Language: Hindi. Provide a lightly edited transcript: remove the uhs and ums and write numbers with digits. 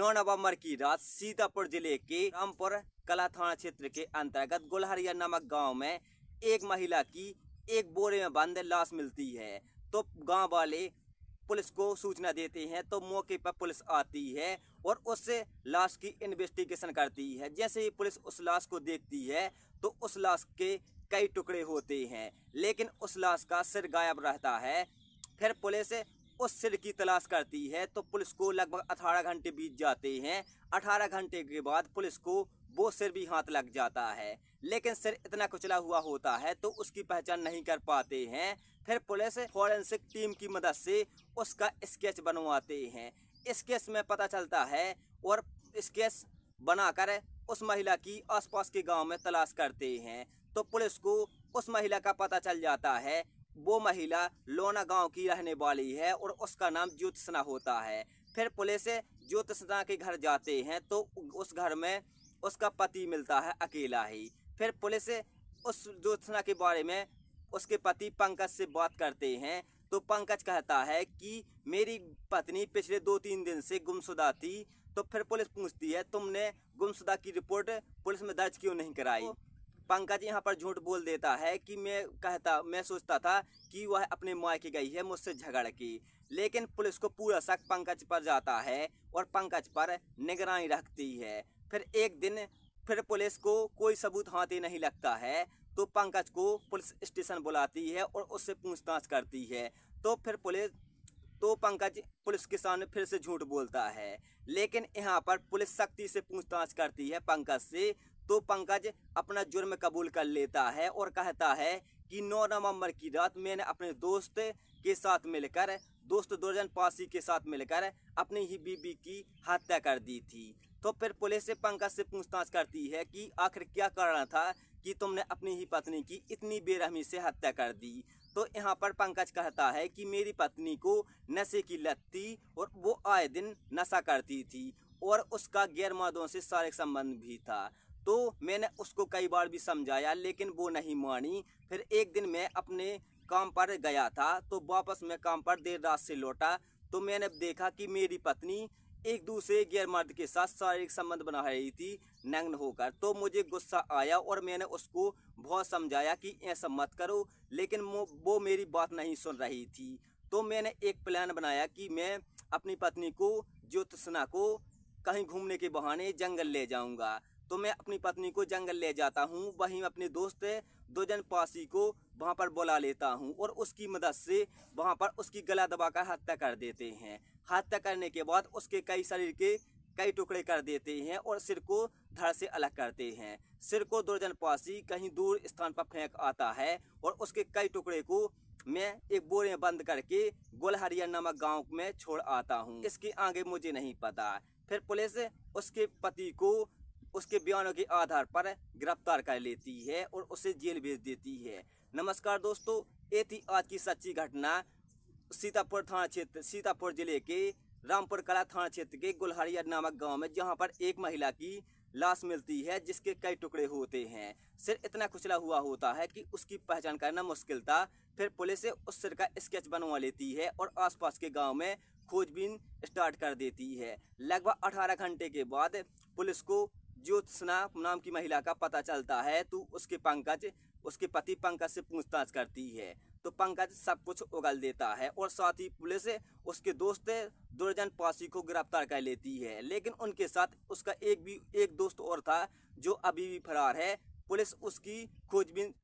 9 नवंबर की रात सीतापुर जिले के रामपुर कला थाना क्षेत्र के अंतर्गत गुलहरिया नामक गांव में एक महिला की एक बोरे में बंद लाश मिलती है। तो गांव वाले पुलिस को सूचना देते हैं तो मौके पर पुलिस आती है और उस लाश की इन्वेस्टिगेशन करती है। जैसे ही पुलिस उस लाश को देखती है तो उस लाश के कई टुकड़े होते हैं, लेकिन उस लाश का सिर गायब रहता है। फिर पुलिस उस सिर की तलाश करती है तो पुलिस को लगभग 18 घंटे बीत जाते हैं। 18 घंटे के बाद पुलिस को वो सिर भी हाथ लग जाता है, लेकिन सिर इतना कुचला हुआ होता है तो उसकी पहचान नहीं कर पाते हैं। फिर पुलिस फॉरेंसिक टीम की मदद से उसका स्केच बनवाते हैं। स्केच में पता चलता है और स्केच बनाकर उस महिला की आसपास के गांव में तलाश करते हैं तो पुलिस को उस महिला का पता चल जाता है। वो महिला लोना गांव की रहने वाली है और उसका नाम ज्योत्सना होता है। फिर पुलिस ज्योत्सना के घर जाते हैं तो उस घर में उसका पति मिलता है अकेला ही। फिर पुलिस उस ज्योत्सना के बारे में उसके पति पंकज से बात करते हैं तो पंकज कहता है कि मेरी पत्नी पिछले 2-3 दिन से गुमशुदा थी। तो फिर पुलिस पूछती है तुमने गुमशुदा की रिपोर्ट पुलिस में दर्ज क्यों नहीं कराई। तो पंकज यहाँ पर झूठ बोल देता है कि मैं सोचता था कि वह अपने मायके गई है मुझसे झगड़ के। लेकिन पुलिस को पूरा शक पंकज पर जाता है और पंकज पर निगरानी रखती है। फिर एक दिन फिर पुलिस को कोई सबूत हाथ नहीं लगता है तो पंकज को पुलिस स्टेशन बुलाती है और उससे पूछताछ करती है। तो फिर पंकज पुलिस के सामने फिर से झूठ बोलता है, लेकिन यहाँ पर पुलिस सख्ती से पूछताछ करती है पंकज से। तो पंकज अपना जुर्म कबूल कर लेता है और कहता है कि 9 नवंबर की रात मैंने अपने दोस्त दुर्जन पासी के साथ मिलकर अपनी ही बीबी की हत्या कर दी थी। तो फिर पुलिस से पंकज से पूछताछ करती है कि आखिर क्या कारण था कि तुमने अपनी ही पत्नी की इतनी बेरहमी से हत्या कर दी। तो यहाँ पर पंकज कहता है कि मेरी पत्नी को नशे की लत थी और वो आए दिन नशा करती थी और उसका गैर मर्दों से शारीरिक संबंध भी था। तो मैंने उसको कई बार भी समझाया लेकिन वो नहीं मानी। फिर एक दिन मैं अपने काम पर गया था तो वापस मैं काम पर देर रात से लौटा तो मैंने देखा कि मेरी पत्नी एक दूसरे गैर मर्द के साथ शारीरिक संबंध बना रही थी नग्न होकर। तो मुझे गुस्सा आया और मैंने उसको बहुत समझाया कि ऐसा मत करो, लेकिन वो मेरी बात नहीं सुन रही थी। तो मैंने एक प्लान बनाया कि मैं अपनी पत्नी को ज्योत्सना को कहीं घूमने के बहाने जंगल ले जाऊंगा। तो मैं अपनी पत्नी को जंगल ले जाता हूँ, वहीं अपने दोस्त दुर्जन पासी को वहाँ पर बुला लेता हूँ और उसकी मदद से वहाँ पर उसकी गला दबाकर हत्या कर देते हैं। हत्या करने के बाद उसके शरीर के कई टुकड़े कर देते हैं और सिर को धड़ से अलग करते हैं। सिर को दुर्जन पासी कहीं दूर स्थान पर फेंक आता है और उसके कई टुकड़े को मैं एक बोरे में बंद करके गुलहरिया नामक गांव में छोड़ आता हूं। इसके आगे मुझे नहीं पता। फिर पुलिस उसके पति को उसके बयानों के आधार पर गिरफ्तार कर लेती है और उसे जेल भेज देती है। नमस्कार दोस्तों, ये थी आज की सच्ची घटना सीतापुर जिले के रामपुर कला थाना क्षेत्र के गुलहरिया नामक गांव में, जहां पर एक महिला की लाश मिलती है जिसके कई टुकड़े होते हैं। सिर इतना कुचला हुआ होता है कि उसकी पहचान करना मुश्किल था। फिर पुलिस उस सिर का स्केच बनवा लेती है और आसपास के गांव में खोजबीन स्टार्ट कर देती है। लगभग 18 घंटे के बाद पुलिस को ज्योत्सना नाम की महिला का पता चलता है तो उसके पति पंकज से पूछताछ करती है तो पंकज सब कुछ उगल देता है और साथ ही पुलिस उसके दोस्त दुर्जन पासी को गिरफ्तार कर लेती है। लेकिन उनके साथ उसका एक दोस्त और था जो अभी भी फरार है। पुलिस उसकी खोजबीन